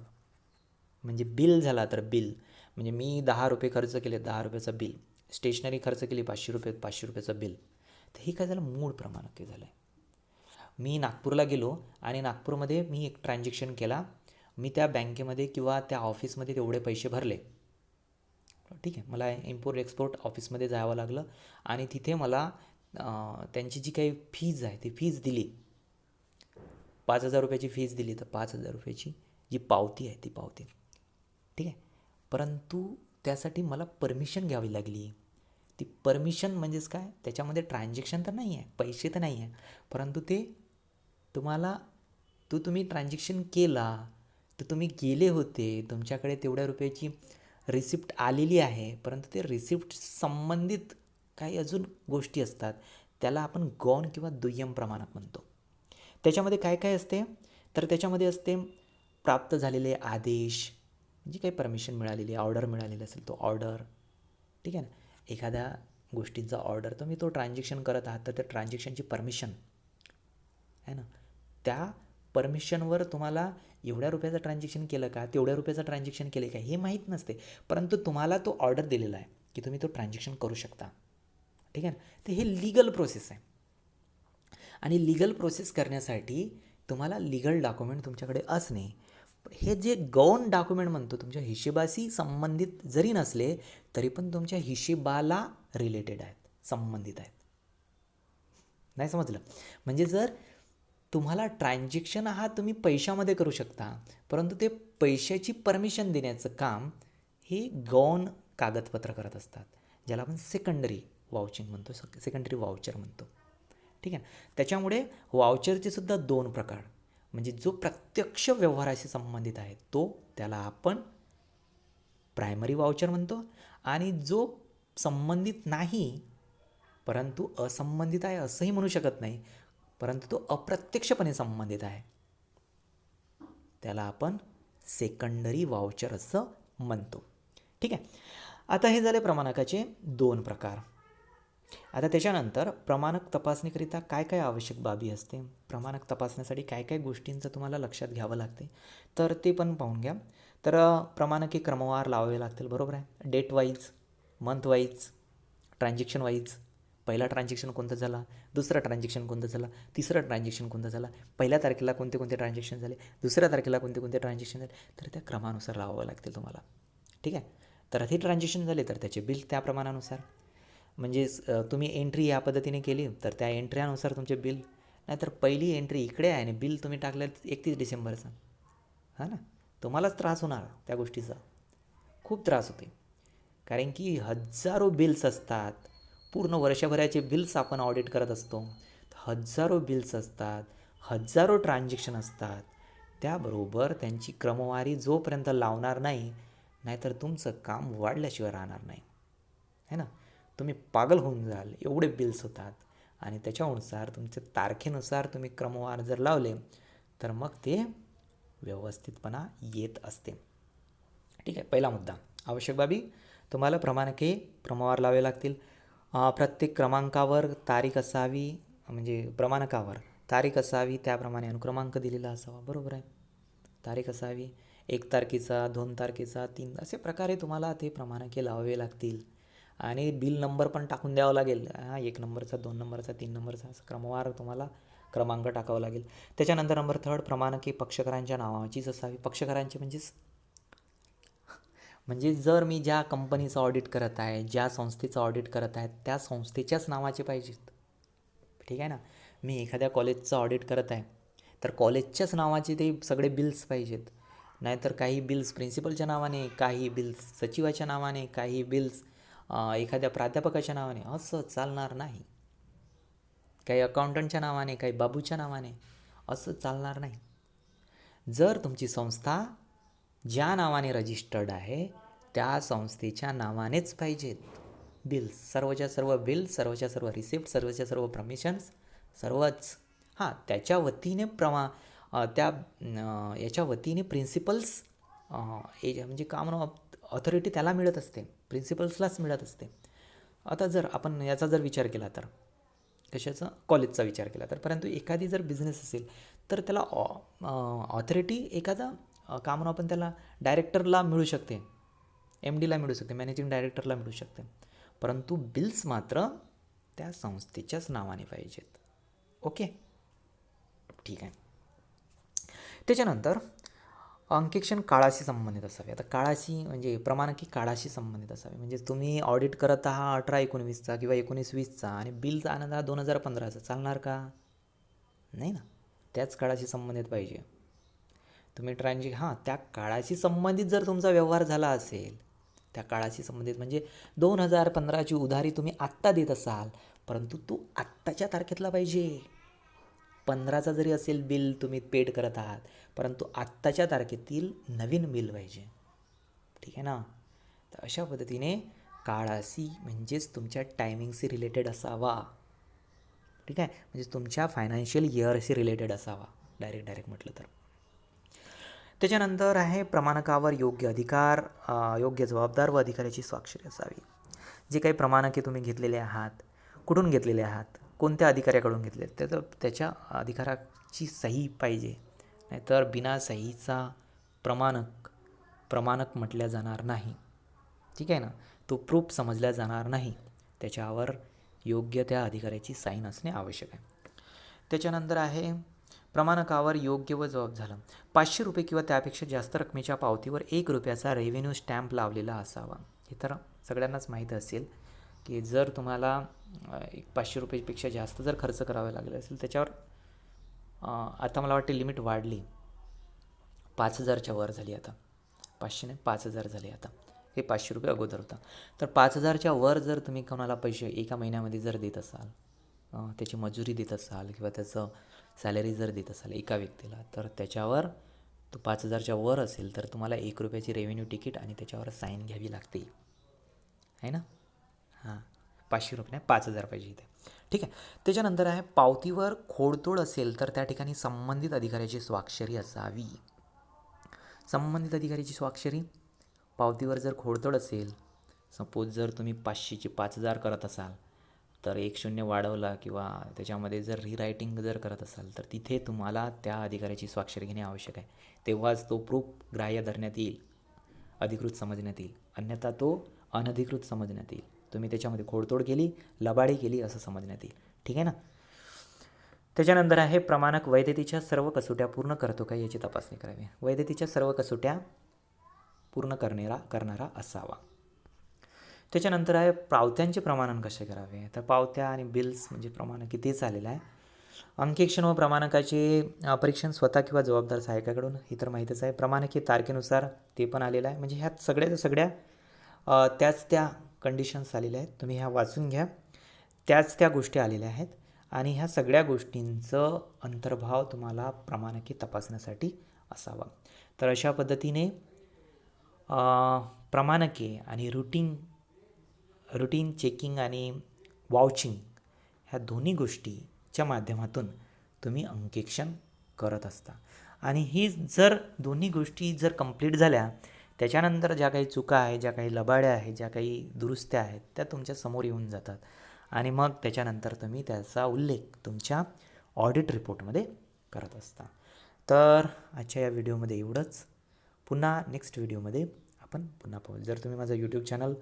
म्हणजे बिल झाला तर बिल, म्हणजे मी 10 रुपये खर्च केले, 10 रुपयाचं बिल. स्टेशनरी खर्च केली 500 रुपये, 500 रुपयाचं बिल. तर हे काय झालं, मूळ प्रमाणक झालं आहे. मी नागपूरला गेलो आणि नागपूरमध्ये मी एक ट्रान्झॅक्शन केला, मी त्या बँकेमध्ये किंवा त्या ऑफिसमध्ये तेवढे पैसे भरले. ठीक आहे, मला इम्पोर्ट एक्सपोर्ट ऑफिसमध्ये जावं लागलं आणि तिथे मला त्यांची जी काही फीज आहे ती फीज दिली, 5,000 रुपयाची फीज दिली, तर 5,000 रुपयाची जी पावती आहे ती पावती. ठीक आहे, परंतु त्यासाठी मला परमिशन घ्यावी लागली. ती परमिशन म्हणजेच काय, त्याच्यामध्ये ट्रान्झॅक्शन तर नाही आहे, पैसे तर नाही आहे, परंतु ते तुम्ही ट्रान्झॅक्शन केला तर तुम्ही गेले होते, तुमच्याकडे तेवढ्या रुपयाची रिसिप्ट आलेली आहे, परंतु ते रिसिप्ट संबंधित काही अजून गोष्टी असतात, त्याला आपण गौण किंवा दुय्यम प्रमाणक म्हणतो. त्याच्यामध्ये काय काय असते, तर त्याच्यामध्ये असते प्राप्त झालेले आदेश, जी काही परमिशन मिळालेली, ऑर्डर मिळालेली असेल तो ऑर्डर. ठीक आहे ना, एखाद्या गोष्टींचा ऑर्डर, तुम्ही तो ट्रान्झॅक्शन करत आहात तर त्या ट्रान्झॅक्शनची परमिशन आहे ना, त्या परमिशनवर तुम्हाला एवढ्या रुपयाचं ट्रान्झॅक्शन केलं का, तेवढ्या रुपयाचं ट्रान्झॅक्शन केले का हे माहीत नसते, परंतु तुम्हाला तो ऑर्डर दिलेला आहे की तुम्ही तो ट्रान्झॅक्शन करू शकता. ठीक आहे ना, तर हे लीगल प्रोसेस आहे, आणि लीगल प्रोसेस करण्यासाठी तुम्हाला लीगल डॉक्युमेंट तुमच्याकडे असणे, हे जे गौण डॉक्युमेंट म्हणतो तुमच्या हिशेबाशी संबंधित जरी नसले तरी पण तुमच्या हिशेबाला रिलेटेड आहेत, संबंधित आहेत. नाही समजलं, म्हणजे जर तुम्हाला ट्रान्झॅक्शन हा तुम्ही पैशामध्ये करू शकता, परंतु ते पैशाची परमिशन देण्याचं काम हे गौण कागदपत्र करत असतात, ज्याला आपण सेकंडरी वाउचिंग म्हणतो, सेकंडरी वाउचर म्हणतो. ठीक आहे, त्याच्यामुळे वाउचरचे सुद्धा 2 प्रकार, म्हणजे जो प्रत्यक्ष व्यवहाराशी संबंधित आहे त्याला आपण प्रायमरी वाउचर म्हणतो, आणि जो संबंधित नाही परंतु असंबंधित आहे असंही म्हणू शकत नाही, परंतु तो अप्रत्यक्षपणे संबंधित आहे, त्याला आपण सेकंडरी वाउचर असं म्हणतो. ठीक आहे, आता हे झाले प्रमाणकाचे 2 प्रकार. आता त्याच्यानंतर प्रमाणक तपासणीकरिता काय काय आवश्यक बाबी असते, प्रमाणक तपासण्यासाठी काय काय गोष्टींचं तुम्हाला लक्षात घ्यावं लागते, तर ते पण पाहून घ्या. तर प्रमाणक हे क्रमवार लावावे लागतील, बरोबर आहे. Date wise, month wise, transaction wise. पहिला ट्रान्झॅक्शन कोणतं झाला, दुसरं ट्रान्झॅक्शन कोणतं झालं, तिसरं ट्रान्झॅक्शन कोणतं झालं, पहिल्या तारखेला कोणते कोणते ट्रान्झॅक्शन झाले, दुसऱ्या तारखेला कोणते कोणते ट्रान्झॅक्शन झाले, तर त्या क्रमानुसार लावावं लागतील तुम्हाला. ठीक आहे. तर हे ट्रान्झॅक्शन झाले तर त्याचे बिल त्या प्रमाणानुसार. म्हणजे तुम्ही एंट्री या पद्धतीने केली तर त्या एंट्र्यानुसार तुमचे बिल. नाहीतर पहिली एंट्री इकडे आहे आणि बिल तुम्ही टाकलं 31 डिसेंबरचं, हां ना, तुम्हालाच त्रास होणार त्या गोष्टीचा, खूप त्रास होते. कारण की हजारो बिल्स असतात, पूर्ण वर्षभराचे बिल्स आपण ऑडिट करत असतो. हजारो बिल्स असतात, हजारो ट्रान्झॅक्शन असतात. त्याबरोबर त्यांची क्रमवारी जोपर्यंत लावणार नाही, नाहीतर तुमचं काम वाढल्याशिवाय राहणार नाही, है ना. तुम्ही पागल होऊन जाल, एवढे बिल्स होतात. आणि त्याच्यानुसार तुमच्या तारखेनुसार तुम्ही क्रमवार जर लावले तर मग ते व्यवस्थितपणा येत असते. ठीक आहे. पहिला मुद्दा, आवश्यक बाबी, तुम्हाला प्रमाणके क्रमवार लावावे लागतील. प्रत्येक क्रमांकावर तारीख असावी, म्हणजे प्रमाणकावर तारीख असावी, त्याप्रमाणे अनुक्रमांक दिलेला असावा, बरोबर आहे. तारीख असावी, 1 तारखेचा, 2 तारखेचा, 3, असे प्रकारे तुम्हाला ते प्रमाणके लावावे लागतील. आणि बिल नंबर पण टाकून द्यावा लागेल, 1 नंबरचा, 2 नंबरचा, 3 नंबरचा, असं क्रमवार तुम्हाला क्रमांक टाकावा लागेल. त्याच्यानंतर नंबर 3, प्रमाणके पक्षकारांच्या नावाचीच असावी. पक्षकारांची म्हणजे जर मी ज्या कंपनीचं ऑडिट करत आहे, ज्या संस्थेचं ऑडिट करत आहे, त्या संस्थेच्याच नावाचे पाहिजेत. ठीक आहे ना. मी एखाद्या कॉलेजचं ऑडिट करत आहे तर कॉलेजच्याच नावाचे ते सगळे बिल्स पाहिजेत. नाहीतर काही बिल्स प्रिन्सिपलच्या नावाने, काही बिल्स सचिवाच्या नावाने, काही बिल्स एखाद्या प्राध्यापकाच्या नावाने, असं चालणार नाही. काही अकाउंटंटच्या नावाने, काही बाबूच्या नावाने, असं चालणार नाही. जर तुमची संस्था ज्या नावाने रजिस्टर्ड आहे त्या संस्थेच्या नावानेच पाहिजेत बिल्स, सर्वच्या सर्व बिल, सर्वच्या सर्व रिसिप्ट, सर्वच्या सर्व परमिशन्स, सर्वच. हां, त्याच्या वतीने त्या याच्या वतीने प्रिन्सिपल्स म्हणजे कॉमन ऑथॉरिटी त्याला मिळत असते, प्रिन्सिपल्सलाच मिळत असते. आता जर आपण याचा जर विचार केला तर, कशाचा, कॉलेजचा विचार केला तर, परंतु एखादी जर बिझनेस असेल तर त्याला ऑथॉरिटी एखादा कामं आपण त्याला डायरेक्टरला मिळू शकते, MDला मिळू शकते, मॅनेजिंग डायरेक्टरला मिळू शकते. परंतु बिल्स मात्र त्या संस्थेच्याच नावाने पाहिजेत. ओके, ठीक आहे. त्याच्यानंतर अंकेक्षण काळाशी संबंधित असावे. आता काळाशी म्हणजे प्रमाणकी काळाशी संबंधित असावे. म्हणजे तुम्ही ऑडिट करत आहात 18-19चा किंवा 19-20चा आणि बिल आणत आहात 2015चा, चालणार का? नाही ना. त्याच काळाशी संबंधित पाहिजे. तुम्ही त्या काळाशी संबंधित जर तुमचा व्यवहार झाला असेल, त्या काळाशी संबंधित म्हणजे 2015ची उधारी तुम्ही आत्ता देत असाल, परंतु तो आत्ताच्या तारखेतला पाहिजे. 15चा जरी असेल बिल तुम्ही पेड करत आहात, परंतु आत्ताच्या तारखेतील नवीन बिल पाहिजे. ठीक आहे ना. तर अशा पद्धतीने काळाशी म्हणजेच तुमच्या टायमिंगशी रिलेटेड असावा. ठीक आहे, म्हणजे तुमच्या फायनान्शियल इयरशी रिलेटेड असावा, डायरेक्ट म्हटलं तर. त्याच्यानंतर आहे प्रमाणकावर योग्य अधिकार, योग्य जबाबदार व अधिकाऱ्याची स्वाक्षरी असावी. जे काही प्रमाणके तुम्ही घेतलेले आहात, कुठून घेतलेले आहात, कोणत्या अधिकाऱ्याकडून घेतले, त्याच्या अधिकाराची सही पाहिजे. नाहीतर बिना सहीचा प्रमाणक म्हटल्या जाणार नाही. ठीक आहे ना. तो प्रूफ समजल्या जाणार नाही. त्याच्यावर योग्य त्या अधिकाऱ्याची साईन असणे आवश्यक आहे. त्याच्यानंतर आहे प्रमाणकावर योग्य व जबाब झालं. 500 रुपये किंवा त्यापेक्षा जास्त रकमेच्या पावतीवर 1 रुपयाचा रेव्हेन्यू स्टॅम्प लावलेला असावा. हे तर सगळ्यांनाच माहीत असेल की जर तुम्हाला 500 रुपयेपेक्षा जास्त जर खर्च करावा लागला असेल, त्याच्यावर आता मला वाटते लिमिट वाढली, 5000च्या वर झाली आता. 500 नाही, 5000 झाले आता. हे 500 रुपये अगोदर होता. तर 5000च्या वर जर तुम्ही कोणाला पैसे एका महिन्यामध्ये जर देत असाल, त्याची मजुरी देत असाल किंवा त्याचं सॅलरी जर देत असाल एका व्यक्तीला, तर त्याच्यावर तो 5000च्या वर असेल तर तुम्हाला 1 रुपयाची रेव्हेन्यू तिकीट आणि त्याच्यावर साईन घ्यावी लागते, आहे ना. हां, 500 रुपये नाही, 5000 पाहिजे इथे. ठीक आहे. त्याच्यानंतर आहे पावतीवर खोडतोड असेल तर त्या ठिकाणी संबंधित अधिकाऱ्याची स्वाक्षरी असावी. संबंधित अधिकाऱ्याची स्वाक्षरी, पावतीवर जर खोडतोड असेल, सपोज जर तुम्ही 500ची 5000 करत असाल तर 1-0 वाढवला किंवा त्याच्यामध्ये जर रीरायटिंग जर करत असाल तर तिथे तुम्हाला त्या अधिकाऱ्याची स्वाक्षरी घेणे आवश्यक आहे. तेव्हाच तो प्रूफ ग्राह्य धरण्यात येईल, अधिकृत समजण्यात येईल. अन्यथा तो अनधिकृत समजण्यात येईल. तुम्ही त्याच्यामध्ये खोडतोड केली, लबाडी केली असं समजण्यात येईल. ठीक आहे ना. त्याच्यानंतर आहे प्रमाणक वैधतेच्या सर्व कसोट्या पूर्ण करतो का याची तपासणी करावी. वैधतेच्या सर्व कसोट्या पूर्ण करणारा असावा. त्याच्यानंतर आहे पावत्यांचे प्रमाणन कसे करावे. तर पावत्या आणि बिल्स म्हणजे प्रमाणक किती चालेलं आहे. अंकेक्षण व प्रमाणकाचे परीक्षण स्वतः किंवा जबाबदार सहायकाकडून ही तर माहीतच आहे. प्रमाणक हे तारखेनुसार ते पण आलेलं आहे. म्हणजे ह्यात सगळ्या त्याच त्या कंडिशन्स आलेल्या आहेत. तुम्ही ह्या वाचून घ्या. त्याच त्या गोष्टी आलेल्या आहेत आणि ह्या सगळ्या गोष्टींचं अंतर्भाव तुम्हाला प्रमाणके तपासण्यासाठी असावा. तर अशा पद्धतीने प्रमाणके आणि रुटीन चेकिंग आणि वाउचिंग ह्या दोन्ही गोष्टीच्या माध्यमातून तुम्ही अंकेक्षण करत असता. आणि ही जर दोन्ही गोष्टी जर कंप्लीट झाल्या त्याच्यानंतर ज्या काही चुका आहेत, ज्या काही लबाड्या आहेत, ज्या काही दुरुस्त्या आहेत त्या तुमच्या समोर येऊन जातात आणि मग त्याच्यानंतर तुम्ही त्याचा उल्लेख तुमच्या ऑडिट रिपोर्टमध्ये करत असता. तर आजच्या या व्हिडिओमध्ये एवढंच. पुन्हा नेक्स्ट व्हिडिओमध्ये आपण पुन्हा पाहू. जर तुम्ही माझं यूट्यूब चॅनल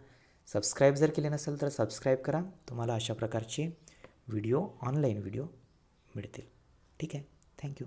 सबस्क्राईब जर केले नसेल तर सबस्क्राईब करा. तुम्हाला अशा प्रकारचे ऑनलाईन व्हिडिओ मिळतील. ठीक आहे. थँक्यू.